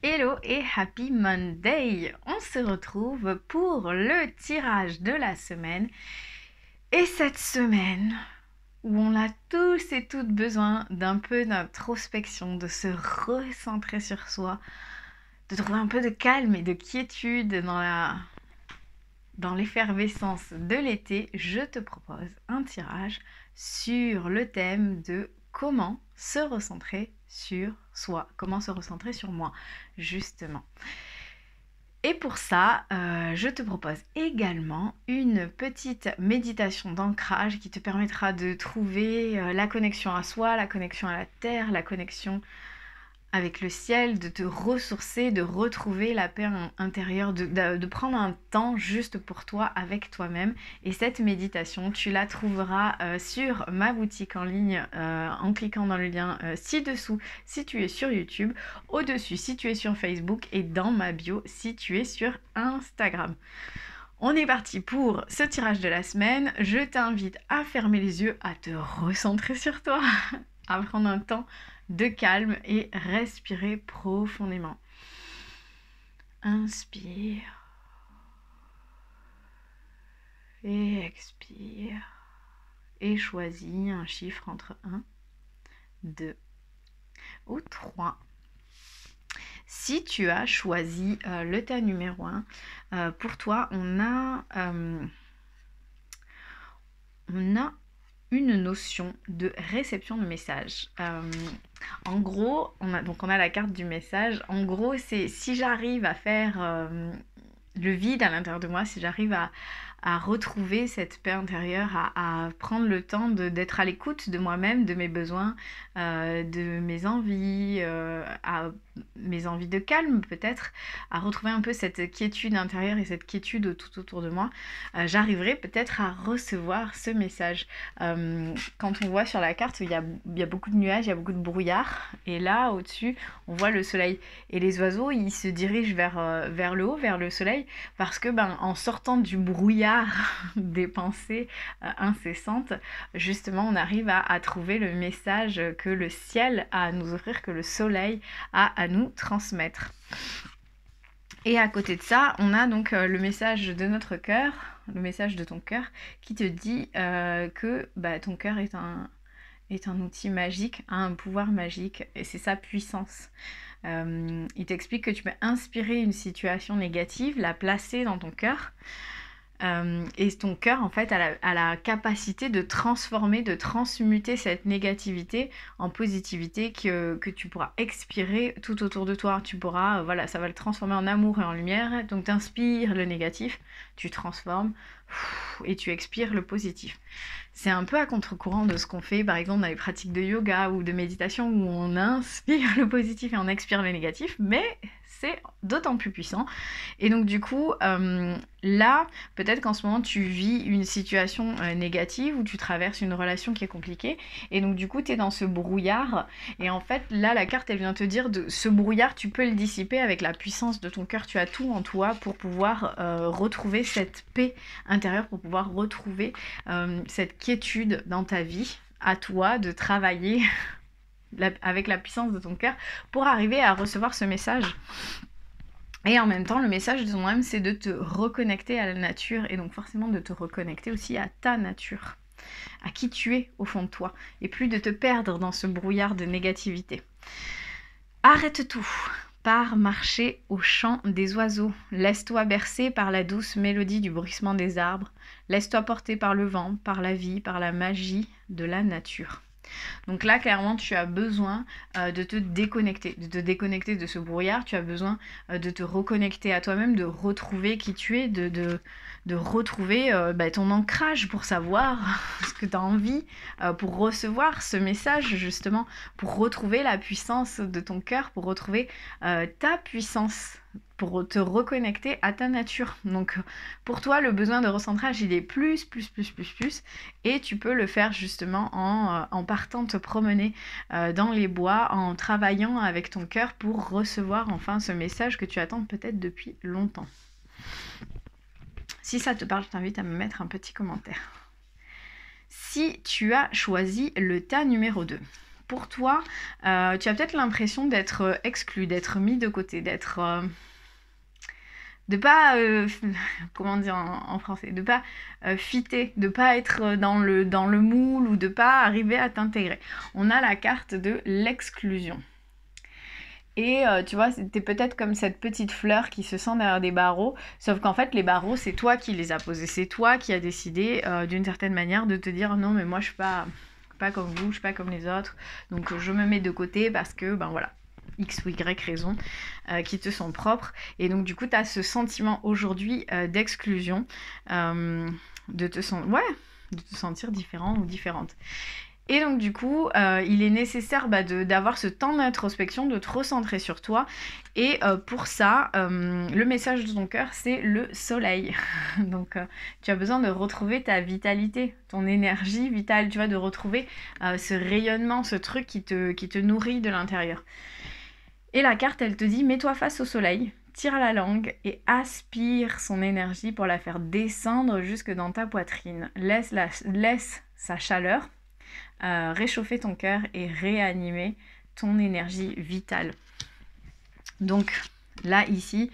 Hello et happy Monday! On se retrouve pour le tirage de la semaine. Et cette semaine, où on a tous et toutes besoin d'un peu d'introspection, de se recentrer sur soi, de trouver un peu de calme et de quiétude dans l'effervescence de l'été, je te propose un tirage sur le thème de comment se recentrer sur soi, comment se recentrer sur moi, justement. Et pour ça, je te propose également une petite méditation d'ancrage qui te permettra de trouver la connexion à soi, la connexion à la terre, la connexion avec le ciel, de te ressourcer, de retrouver la paix intérieure, de prendre un temps juste pour toi, avec toi-même. Et cette méditation, tu la trouveras sur ma boutique en ligne en cliquant dans le lien ci-dessous si tu es sur YouTube, au-dessus si tu es sur Facebook et dans ma bio si tu es sur Instagram. On est parti pour ce tirage de la semaine. Je t'invite à fermer les yeux, à te recentrer sur toi, à prendre un temps de calme et respirer profondément. Inspire et expire et choisis un chiffre entre 1, 2 ou 3. Si tu as choisi le tas numéro 1, pour toi, on a une notion de réception de message. En gros, on a la carte du message. En gros, c'est si j'arrive à faire le vide à l'intérieur de moi, si j'arrive à retrouver cette paix intérieure, à prendre le temps d'être à l'écoute de moi-même, de mes besoins, de mes envies, à mes envies de calme peut-être, à retrouver un peu cette quiétude intérieure et cette quiétude tout autour de moi, j'arriverai peut-être à recevoir ce message. Quand on voit sur la carte, il y a beaucoup de nuages, il y a beaucoup de brouillard, et là au-dessus on voit le soleil, et les oiseaux ils se dirigent vers le haut, vers le soleil, parce que en sortant du brouillard des pensées incessantes, justement on arrive à trouver le message que le ciel a à nous offrir, que le soleil a à nous transmettre. Et à côté de ça, on a donc le message de notre cœur, le message de ton cœur, qui te dit que ton cœur est un outil magique, a un pouvoir magique, et c'est sa puissance. Il t'explique que tu peux inspirer une situation négative, la placer dans ton cœur, et ton cœur en fait a la capacité de transformer, de transmuter cette négativité en positivité que tu pourras expirer tout autour de toi. Tu pourras, ça va le transformer en amour et en lumière. Donc tu inspires le négatif, tu transformes et tu expires le positif. C'est un peu à contre-courant de ce qu'on fait par exemple dans les pratiques de yoga ou de méditation où on inspire le positif et on expire le négatif, mais c'est d'autant plus puissant. Et donc du coup, là, peut-être qu'en ce moment tu vis une situation négative ou tu traverses une relation qui est compliquée, et donc du coup tu es dans ce brouillard, et en fait là la carte elle vient te dire de ce brouillard tu peux le dissiper avec la puissance de ton cœur. Tu as tout en toi pour pouvoir retrouver cette paix intérieure, pour pouvoir retrouver cette quiétude dans ta vie. À toi de travailler avec la puissance de ton cœur pour arriver à recevoir ce message. Et en même temps, le message de ton âme, c'est de te reconnecter à la nature, et donc forcément de te reconnecter aussi à ta nature, à qui tu es au fond de toi, et plus de te perdre dans ce brouillard de négativité. Arrête tout, pars marcher au chant des oiseaux, laisse-toi bercer par la douce mélodie du bruissement des arbres, laisse-toi porter par le vent, par la vie, par la magie de la nature. Donc là, clairement, tu as besoin de te déconnecter de ce brouillard. Tu as besoin de te reconnecter à toi-même, de retrouver qui tu es, de retrouver ton ancrage pour savoir ce que tu as envie, pour recevoir ce message, justement, pour retrouver la puissance de ton cœur, pour retrouver ta puissance, pour te reconnecter à ta nature. Donc pour toi, le besoin de recentrage, il est plus, et tu peux le faire justement en partant te promener dans les bois, en travaillant avec ton cœur pour recevoir enfin ce message que tu attends peut-être depuis longtemps. Si ça te parle, je t'invite à me mettre un petit commentaire. Si tu as choisi le tas numéro 2, pour toi, tu as peut-être l'impression d'être exclu, d'être mis de côté, d'être... de pas, comment dire en français, de pas fitter, de pas être dans le moule ou de pas arriver à t'intégrer. On a la carte de l'exclusion. Et tu vois, t'es peut-être comme cette petite fleur qui se sent derrière des barreaux, sauf qu'en fait, les barreaux, c'est toi qui les as posés, c'est toi qui as décidé d'une certaine manière de te dire non, mais moi je suis pas comme vous, je suis pas comme les autres, donc je me mets de côté parce que, ben voilà, X ou Y raisons qui te sont propres. Et donc du coup, tu as ce sentiment aujourd'hui d'exclusion, de te sentir différent ou différente. Et donc du coup, il est nécessaire d'avoir ce temps d'introspection, de te recentrer sur toi. Et pour ça, le message de ton cœur, c'est le soleil. Donc tu as besoin de retrouver ta vitalité, ton énergie vitale, tu vois, de retrouver ce rayonnement, ce truc qui te nourrit de l'intérieur. Et la carte, elle te dit, mets-toi face au soleil, tire la langue et aspire son énergie pour la faire descendre jusque dans ta poitrine. Laisse sa chaleur réchauffer ton cœur et réanimer ton énergie vitale. Donc là, ici,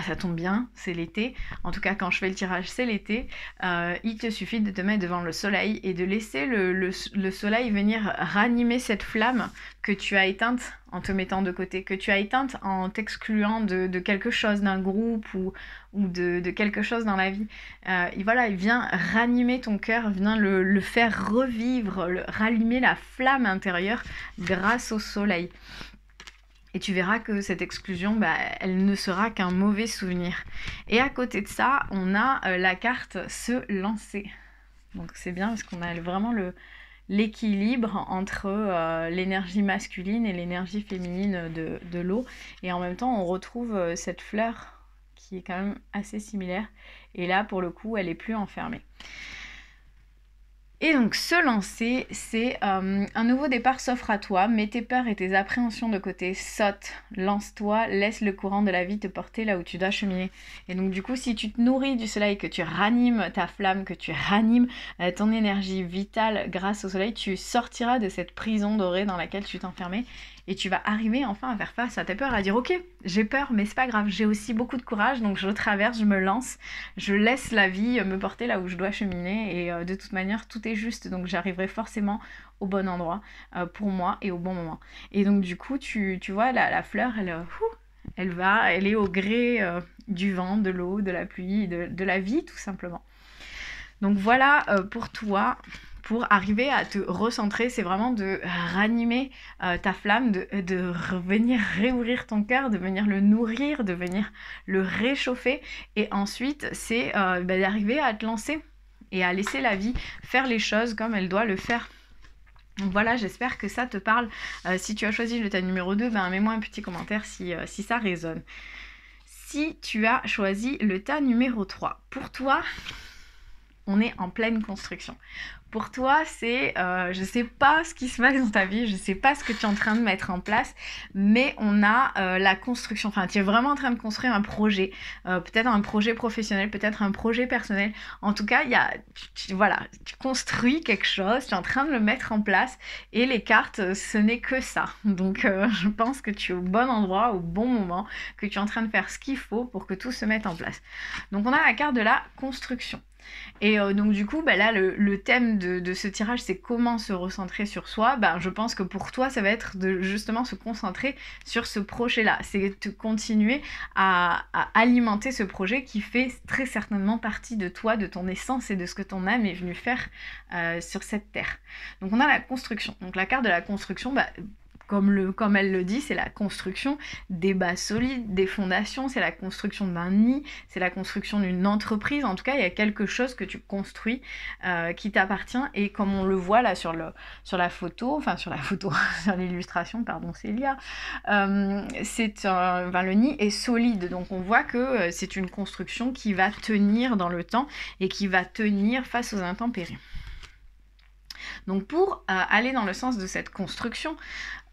ça tombe bien, c'est l'été. En tout cas, quand je fais le tirage, c'est l'été. Il te suffit de te mettre devant le soleil et de laisser le soleil venir ranimer cette flamme que tu as éteinte en te mettant de côté, que tu as éteinte en t'excluant de quelque chose, d'un groupe ou de quelque chose dans la vie. Et voilà, il vient ranimer ton cœur, vient le faire revivre, rallumer la flamme intérieure grâce au soleil. Et tu verras que cette exclusion, elle ne sera qu'un mauvais souvenir. Et à côté de ça, on a la carte se lancer. Donc c'est bien parce qu'on a vraiment l'équilibre entre l'énergie masculine et l'énergie féminine de l'eau. Et en même temps, on retrouve cette fleur qui est quand même assez similaire. Et là, pour le coup, elle n'est plus enfermée. Et donc se lancer, c'est un nouveau départ s'offre à toi, mets tes peurs et tes appréhensions de côté, saute, lance-toi, laisse le courant de la vie te porter là où tu dois cheminer. Et donc du coup, si tu te nourris du soleil, que tu ranimes ta flamme, que tu ranimes ton énergie vitale grâce au soleil, tu sortiras de cette prison dorée dans laquelle tu t'enfermais et tu vas arriver enfin à faire face à tes peurs, à dire ok, j'ai peur, mais c'est pas grave, j'ai aussi beaucoup de courage, donc je traverse, je me lance, je laisse la vie me porter là où je dois cheminer et de toute manière, tout est juste, donc j'arriverai forcément au bon endroit pour moi et au bon moment. Et donc du coup, tu vois, la fleur, elle est au gré du vent, de l'eau, de la pluie, de la vie tout simplement. Donc voilà pour toi. Pour arriver à te recentrer, c'est vraiment de ranimer ta flamme, de venir réouvrir ton cœur, de venir le nourrir, de venir le réchauffer. Et ensuite, c'est d'arriver à te lancer et à laisser la vie faire les choses comme elle doit le faire. Donc voilà, j'espère que ça te parle. Si tu as choisi le tas numéro 2, mets-moi un petit commentaire si ça résonne. Si tu as choisi le tas numéro 3, pour toi, on est en pleine construction. Pour toi, c'est, je sais pas ce qui se passe dans ta vie, je sais pas ce que tu es en train de mettre en place, mais on a la construction, enfin tu es vraiment en train de construire un projet, peut-être un projet professionnel, peut-être un projet personnel, en tout cas, tu construis quelque chose, tu es en train de le mettre en place, et les cartes, ce n'est que ça. Donc je pense que tu es au bon endroit, au bon moment, que tu es en train de faire ce qu'il faut pour que tout se mette en place. Donc on a la carte de la construction. Et donc du coup, là, le thème de ce tirage, c'est comment se recentrer sur soi. Je pense que pour toi, ça va être de justement se concentrer sur ce projet-là. C'est de continuer à alimenter ce projet qui fait très certainement partie de toi, de ton essence et de ce que ton âme est venue faire sur cette terre. Donc on a la construction. Donc la carte de la construction, comme elle le dit, c'est la construction des bases solides, des fondations, c'est la construction d'un nid, c'est la construction d'une entreprise. En tout cas, il y a quelque chose que tu construis qui t'appartient. Et comme on le voit là sur la photo, sur l'illustration, pardon Célia, le nid est solide. Donc on voit que c'est une construction qui va tenir dans le temps et qui va tenir face aux intempéries. Donc pour aller dans le sens de cette construction,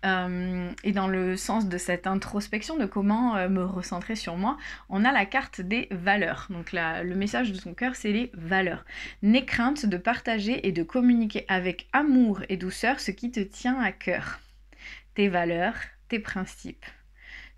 et dans le sens de cette introspection, de comment me recentrer sur moi, on a la carte des valeurs. Donc le message de ton cœur, c'est les valeurs. N'aie crainte de partager et de communiquer avec amour et douceur ce qui te tient à cœur. Tes valeurs, tes principes.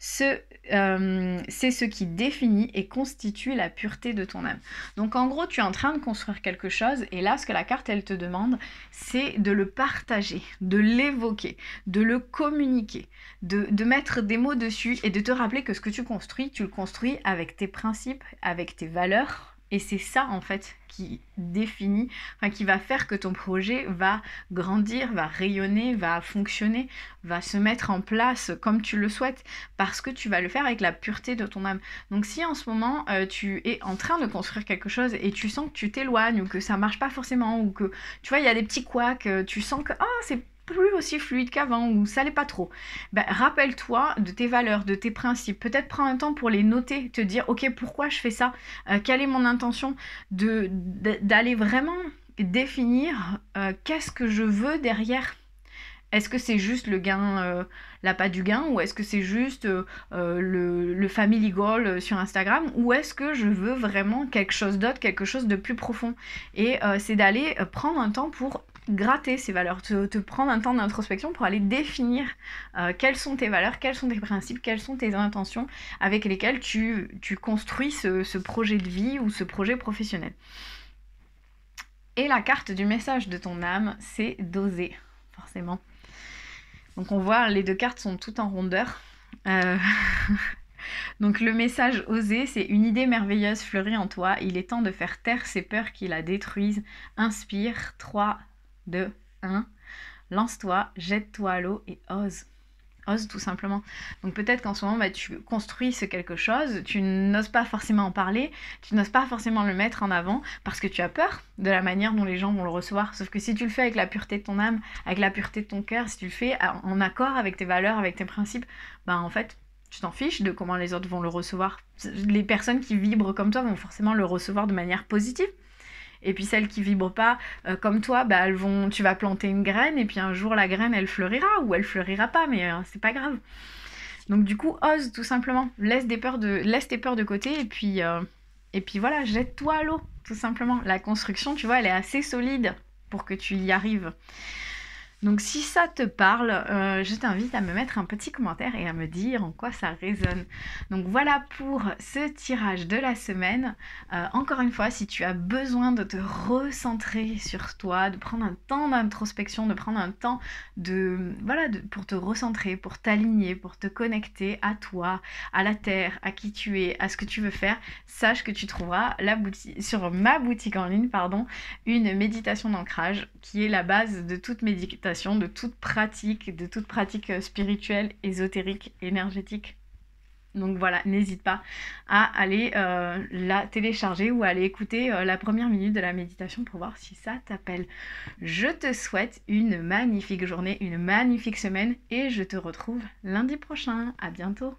C'est ce qui définit et constitue la pureté de ton âme. Donc en gros, tu es en train de construire quelque chose et là, ce que la carte, elle te demande, c'est de le partager, de l'évoquer, de le communiquer, de mettre des mots dessus et de te rappeler que ce que tu le construis avec tes principes, avec tes valeurs. Et c'est ça, en fait, qui définit, enfin, qui va faire que ton projet va grandir, va rayonner, va fonctionner, va se mettre en place comme tu le souhaites, parce que tu vas le faire avec la pureté de ton âme. Donc si en ce moment, tu es en train de construire quelque chose et tu sens que tu t'éloignes ou que ça marche pas forcément, ou que, tu vois, il y a des petits couacs, tu sens que, c'est plus aussi fluide qu'avant ou ça l'est pas trop, rappelle-toi de tes valeurs, de tes principes. Peut-être prends un temps pour les noter, te dire ok, pourquoi je fais ça, quelle est mon intention, d'aller vraiment définir qu'est-ce que je veux derrière. Est-ce que c'est juste le gain, l'appât du gain, ou est-ce que c'est juste le family goal sur Instagram, ou est-ce que je veux vraiment quelque chose d'autre, quelque chose de plus profond. Et c'est d'aller prendre un temps pour gratter ces valeurs, te prendre un temps d'introspection pour aller définir quelles sont tes valeurs, quels sont tes principes, quelles sont tes intentions avec lesquelles tu construis ce projet de vie ou ce projet professionnel. Et la carte du message de ton âme, c'est d'oser, forcément. Donc on voit, les deux cartes sont toutes en rondeur. Donc le message osé, c'est une idée merveilleuse fleurit en toi. Il est temps de faire taire ces peurs qui la détruisent. Inspire, 3, 2, 1. Lance-toi, jette-toi à l'eau et ose. Ose tout simplement. Donc peut-être qu'en ce moment, tu construis ce quelque chose, tu n'oses pas forcément en parler, tu n'oses pas forcément le mettre en avant parce que tu as peur de la manière dont les gens vont le recevoir. Sauf que si tu le fais avec la pureté de ton âme, avec la pureté de ton cœur, si tu le fais en accord avec tes valeurs, avec tes principes, en fait, tu t'en fiches de comment les autres vont le recevoir. Les personnes qui vibrent comme toi vont forcément le recevoir de manière positive. Et puis celles qui vibrent pas comme toi, tu vas planter une graine et puis un jour la graine elle fleurira ou elle fleurira pas, mais c'est pas grave. Donc du coup, ose tout simplement, laisse tes peurs de côté et puis voilà, jette-toi à l'eau tout simplement. La construction, tu vois, elle est assez solide pour que tu y arrives. Donc si ça te parle, je t'invite à me mettre un petit commentaire et à me dire en quoi ça résonne. Donc voilà pour ce tirage de la semaine. Encore une fois, si tu as besoin de te recentrer sur toi, de prendre un temps d'introspection, de prendre un temps pour te recentrer, pour t'aligner, pour te connecter à toi, à la terre, à qui tu es, à ce que tu veux faire, sache que tu trouveras sur ma boutique en ligne, une méditation d'ancrage qui est la base de toute méditation, de toute pratique spirituelle, ésotérique, énergétique. Donc voilà, n'hésite pas à aller la télécharger ou à aller écouter la première minute de la méditation pour voir si ça t'appelle. Je te souhaite une magnifique journée, une magnifique semaine et je te retrouve lundi prochain. À bientôt.